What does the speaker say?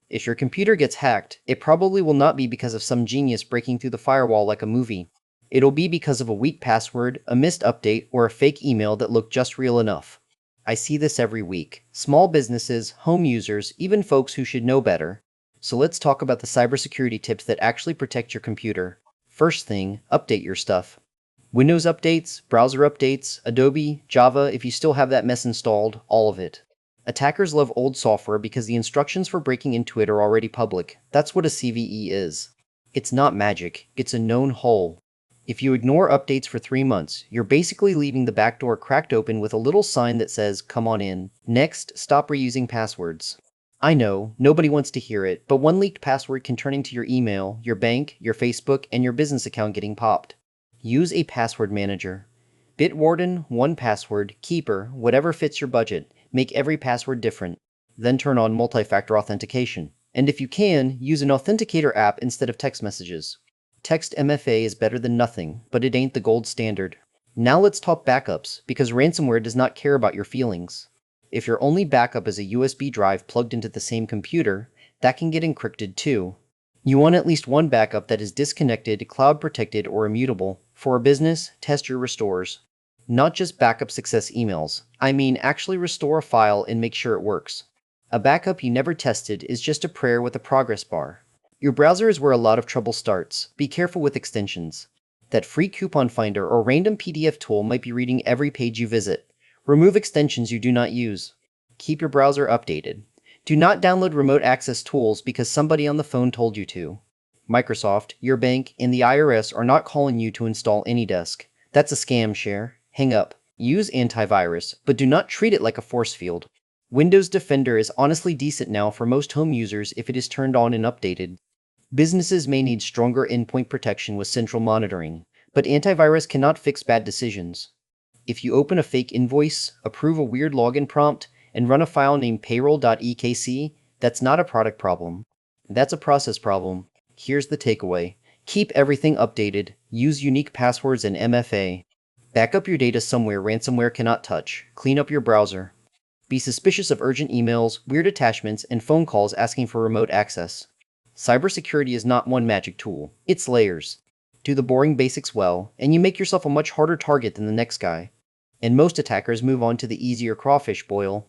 If your computer gets hacked, it probably will not be because of some genius breaking through the firewall like a movie. It'll be because of a weak password, a missed update, or a fake email that looked just real enough. I see this every week. Small businesses, home users, even folks who should know better. So let's talk about the cybersecurity tips that actually protect your computer. First thing, update your stuff. Windows updates, browser updates, Adobe, Java, if you still have that mess installed, all of it. Attackers love old software because the instructions for breaking into it are already public. That's what a CVE is. It's not magic, it's a known hole. If you ignore updates for 3 months, you're basically leaving the back door cracked open with a little sign that says, "Come on in." Next, stop reusing passwords. I know, nobody wants to hear it, but one leaked password can turn into your email, your bank, your Facebook, and your business account getting popped. Use a password manager. Bitwarden, 1Password, Keeper, whatever fits your budget. Make every password different. Then turn on multi-factor authentication. And if you can, use an authenticator app instead of text messages. Text MFA is better than nothing, but it ain't the gold standard. Now let's talk backups, because ransomware does not care about your feelings. If your only backup is a USB drive plugged into the same computer, that can get encrypted too. You want at least one backup that is disconnected, cloud protected, or immutable. For a business, test your restores. Not just backup success emails. I mean actually restore a file and make sure it works. A backup you never tested is just a prayer with a progress bar. Your browser is where a lot of trouble starts. Be careful with extensions. That free coupon finder or random PDF tool might be reading every page you visit. Remove extensions you do not use. Keep your browser updated. Do not download remote access tools because somebody on the phone told you to. Microsoft, your bank, and the IRS are not calling you to install AnyDesk. That's a scam, share. Hang up. Use antivirus, but do not treat it like a force field. Windows Defender is honestly decent now for most home users if it is turned on and updated. Businesses may need stronger endpoint protection with central monitoring, but antivirus cannot fix bad decisions. If you open a fake invoice, approve a weird login prompt, and run a file named payroll.ekc, that's not a product problem. That's a process problem. Here's the takeaway. Keep everything updated, use unique passwords and MFA. Back up your data somewhere ransomware cannot touch. Clean up your browser. Be suspicious of urgent emails, weird attachments, and phone calls asking for remote access. Cybersecurity is not one magic tool. It's layers. Do the boring basics well, and you make yourself a much harder target than the next guy. And most attackers move on to the easier crawfish boil.